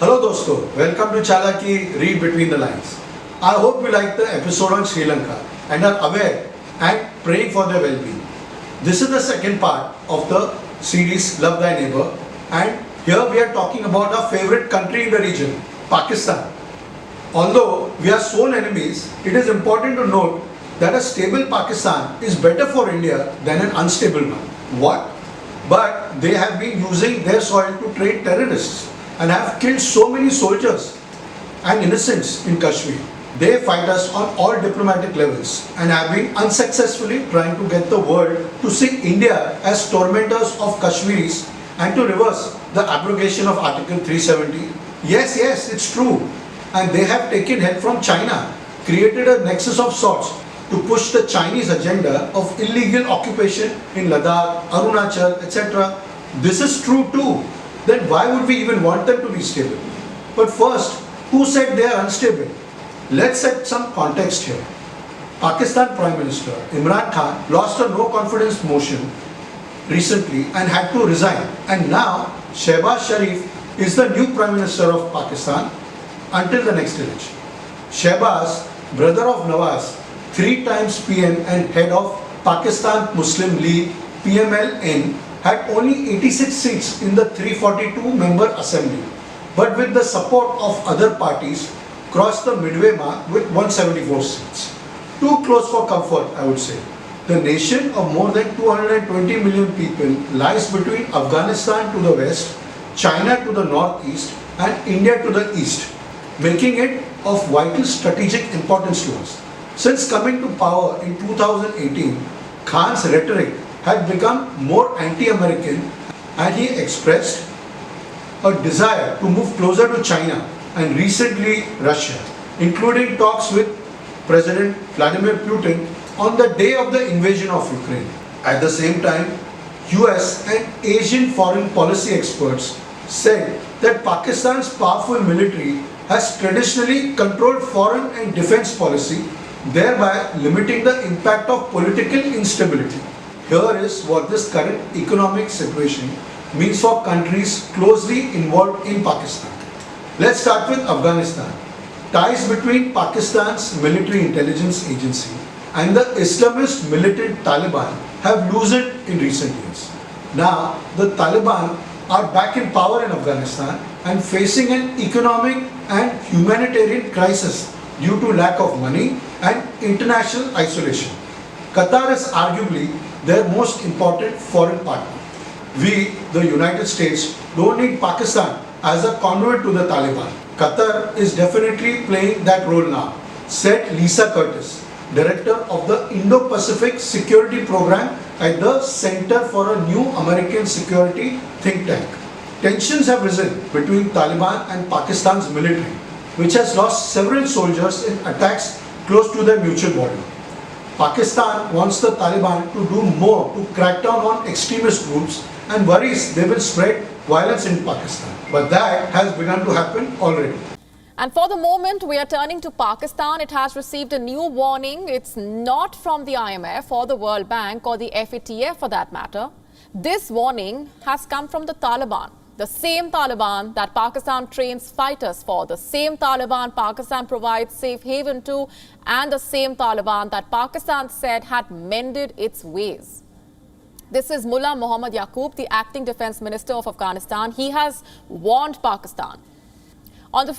Hello dosto, welcome to Chalaki Read Between the Lines. I hope you like the episode on Sri Lanka and are aware and praying for their well-being. This is the second part of the series Love Thy Neighbour, and here we are talking about our favorite country in the region, Pakistan. Although we are sworn enemies, it is important to note that a stable Pakistan is better for India than an unstable one. What? But they have been using their soil to trade terrorists and have killed so many soldiers and innocents in Kashmir. They fight us on all diplomatic levels and have been unsuccessfully trying to get the world to see India as tormentors of Kashmiris and to reverse the abrogation of Article 370. Yes, it's true. And they have taken help from China, created a nexus of sorts to push the Chinese agenda of illegal occupation in Ladakh, Arunachal, etc. This is true too. Then why would we even want them to be stable? But first, who said they are unstable? Let's set some context here. Pakistan Prime Minister Imran Khan lost a no confidence motion recently and had to resign. And now Shehbaz Sharif is the new Prime Minister of Pakistan until the next election. Shehbaz, brother of Nawaz, 3 times PM and head of Pakistan Muslim League PMLN, had only 86 seats in the 342-member assembly, but with the support of other parties, crossed the midway mark with 174 seats. Too close for comfort, I would say. The nation of more than 220 million people lies between Afghanistan to the west, China to the northeast, and India to the east, making it of vital strategic importance to us. Since coming to power in 2018, Khan's rhetoric had become more anti-American and he expressed a desire to move closer to China and recently Russia, including talks with President Vladimir Putin on the day of the invasion of Ukraine. At the same time, US and Asian foreign policy experts said that Pakistan's powerful military has traditionally controlled foreign and defense policy, thereby limiting the impact of political instability. Here is what this current economic situation means for countries closely involved in Pakistan. Let's start with Afghanistan. Ties between Pakistan's military intelligence agency and the Islamist militant Taliban have loosened in recent years. Now, the Taliban are back in power in Afghanistan and facing an economic and humanitarian crisis due to lack of money and international isolation. Qatar is arguably their most important foreign partner. We, the United States, don't need Pakistan as a conduit to the Taliban. Qatar is definitely playing that role now, said Lisa Curtis, director of the Indo-Pacific Security Program at the Center for a New American Security think tank. Tensions have risen between Taliban and Pakistan's military, which has lost several soldiers in attacks close to their mutual border. Pakistan wants the Taliban to do more to crack down on extremist groups and worries they will spread violence in Pakistan. But that has begun to happen already. And for the moment, we are turning to Pakistan. It has received a new warning. It's not from the IMF or the World Bank or the FATF for that matter. This warning has come from the Taliban. The same Taliban that Pakistan trains fighters for, the same Taliban Pakistan provides safe haven to, and the same Taliban that Pakistan said had mended its ways. This is Mullah Muhammad Yaqub, the acting defense minister of Afghanistan. He has warned Pakistan. On the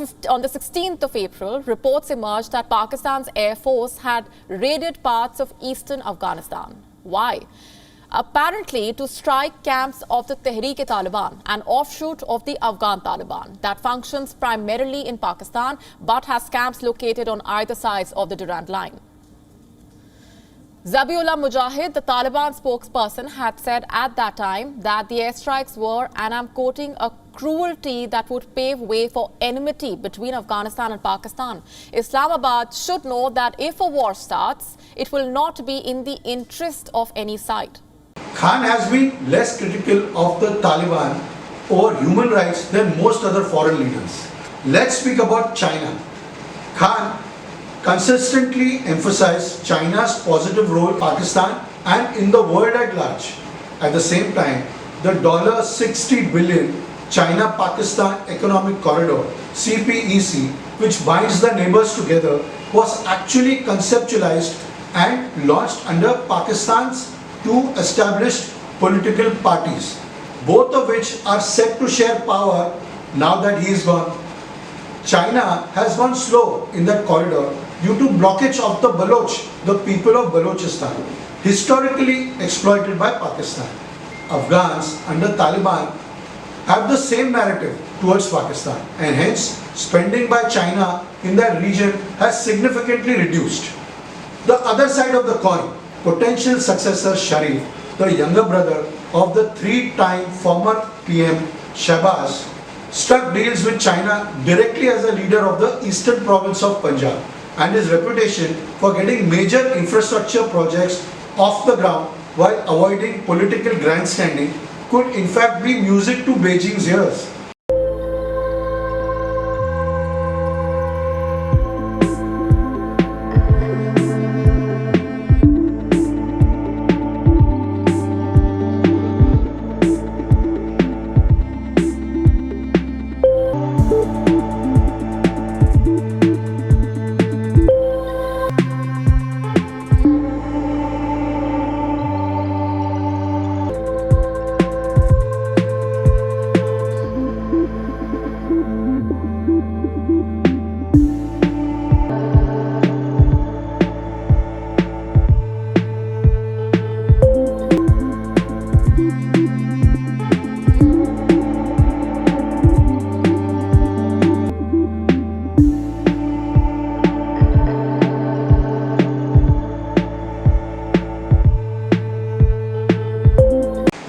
16th of April, reports emerged that Pakistan's Air Force had raided parts of eastern Afghanistan. Why? Apparently to strike camps of the Tehreek-e-Taliban, an offshoot of the Afghan Taliban that functions primarily in Pakistan but has camps located on either sides of the Durand Line. Zabiullah Mujahid, the Taliban spokesperson, had said at that time that the airstrikes were, and I'm quoting, a cruelty that would pave way for enmity between Afghanistan and Pakistan. Islamabad should know that if a war starts, it will not be in the interest of any side. Khan has been less critical of the Taliban over human rights than most other foreign leaders. Let's speak about China. Khan consistently emphasized China's positive role in Pakistan and in the world at large. At the same time, the $60 billion China-Pakistan Economic Corridor, CPEC, which binds the neighbors together, was actually conceptualized and launched under Pakistan's two established political parties, both of which are set to share power now that he is gone. China has gone slow in that corridor due to blockage of the Baloch, the people of Balochistan, historically exploited by Pakistan. Afghans under Taliban have the same narrative towards Pakistan, and hence spending by China in that region has significantly reduced. The other side of the coin, potential successor Sharif, the younger brother of the three-time former PM Shahbaz, struck deals with China directly as a leader of the eastern province of Punjab, and his reputation for getting major infrastructure projects off the ground while avoiding political grandstanding could in fact be music to Beijing's ears.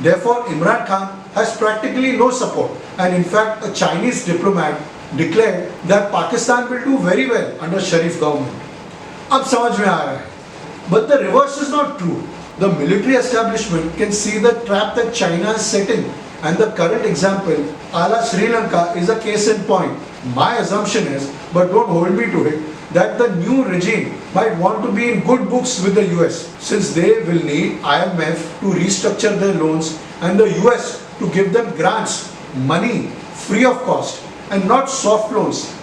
Therefore, Imran Khan has practically no support, and in fact a Chinese diplomat declared that Pakistan will do very well under Sharif government. Ab samajh mein aa raha hai. But the reverse is not true. The military establishment can see the trap that China is setting, and the current example, a la Sri Lanka, is a case in point. My assumption is, but don't hold me to it, that the new regime might want to be in good books with the US, since they will need IMF to restructure their loans and the US to give them grants, money, free of cost, and not soft loans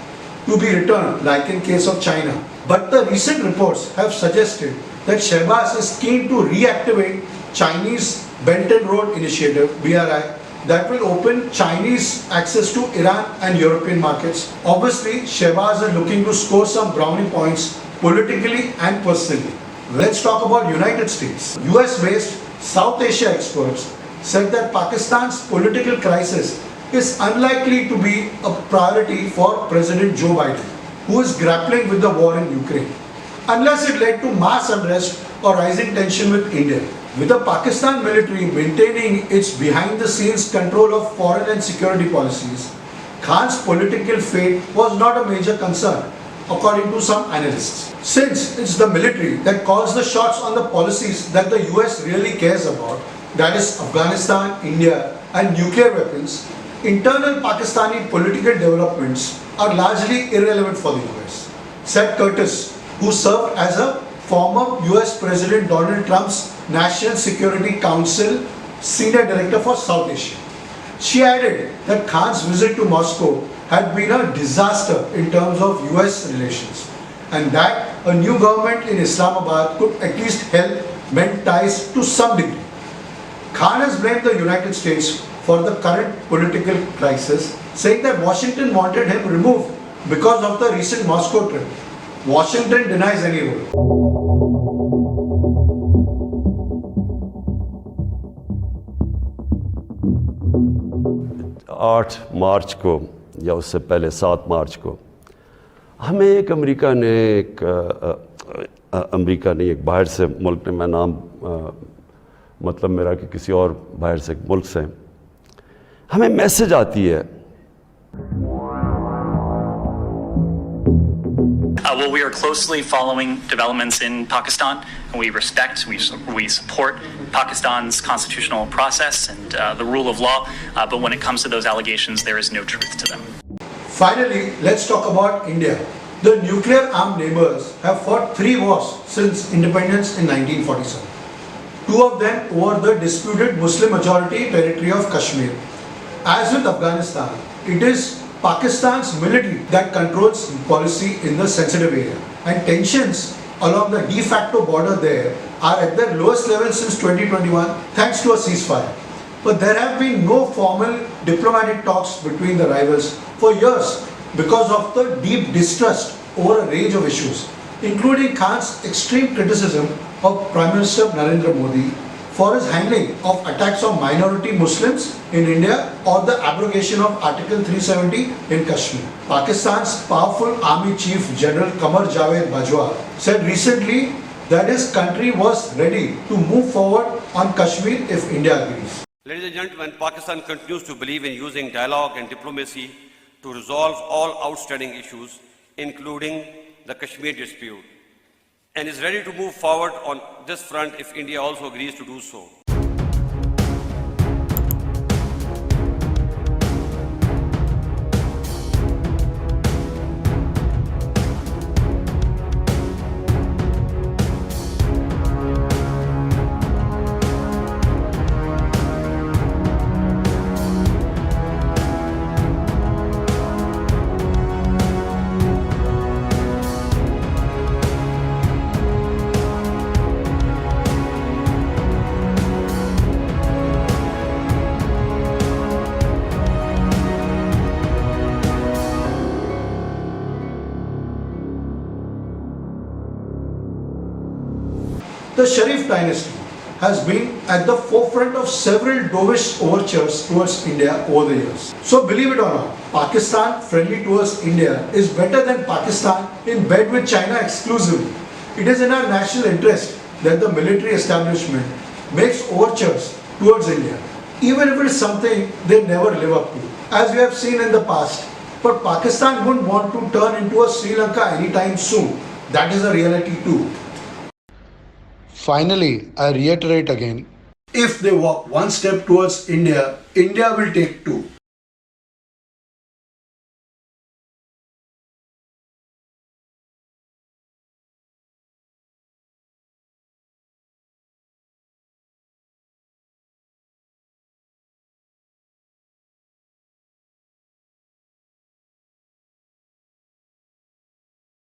to be returned like in case of China. But the recent reports have suggested that Shahbaz is keen to reactivate Chinese Belt and Road Initiative, BRI, that will open Chinese access to Iran and European markets. Obviously, Shahbaz is looking to score some brownie points politically and personally. Let's talk about United States. US-based South Asia experts said that Pakistan's political crisis is unlikely to be a priority for President Joe Biden, who is grappling with the war in Ukraine, unless it led to mass unrest or rising tension with India. With the Pakistan military maintaining its behind-the-scenes control of foreign and security policies, Khan's political fate was not a major concern, according to some analysts. Since it's the military that calls the shots on the policies that the US really cares about, that is Afghanistan, India, and nuclear weapons, internal Pakistani political developments are largely irrelevant for the US, said Curtis, who served as a former US President Donald Trump's National Security Council Senior Director for South Asia. She added that Khan's visit to Moscow had been a disaster in terms of US relations, and that a new government in Islamabad could at least help mend ties to some degree. Khan has blamed the United States for the current political crisis, saying that Washington wanted him removed because of the recent Moscow trip. Washington denies any role. 8 मार्च को या उससे पहले 7 मार्च को हमें एक America ने एक बाहर से मुल्क ने, मैं नाम मतलब मेरा कि किसी और बाहर से मुल्क से हमें मैसेज आती है। Well, we are closely following developments in Pakistan, and we respect, we support Pakistan's constitutional process and the rule of law, but when it comes to those allegations, there is no truth to them. Finally, let's talk about India. The nuclear-armed neighbors have fought 3 wars since independence in 1947. 2 of them over the disputed Muslim-majority territory of Kashmir. As with Afghanistan, it is Pakistan's military that controls policy in the sensitive area, and tensions along the de facto border there are at their lowest level since 2021 thanks to a ceasefire. But there have been no formal diplomatic talks between the rivals for years because of the deep distrust over a range of issues, including Khan's extreme criticism of Prime Minister Narendra Modi for his handling of attacks on minority Muslims in India or the abrogation of Article 370 in Kashmir. Pakistan's powerful Army Chief General Qamar Javed Bajwa said recently that his country was ready to move forward on Kashmir if India agrees. Ladies and gentlemen, Pakistan continues to believe in using dialogue and diplomacy to resolve all outstanding issues, including the Kashmir dispute, and is ready to move forward on this front if India also agrees to do so. The Sharif dynasty has been at the forefront of several dovish overtures towards India over the years. So believe it or not, Pakistan friendly towards India is better than Pakistan in bed with China exclusively. It is in our national interest that the military establishment makes overtures towards India, even if it is something they never live up to, as we have seen in the past. But Pakistan wouldn't want to turn into a Sri Lanka anytime soon. That is a reality too. Finally, I reiterate again, if they walk one step towards India, India will take two.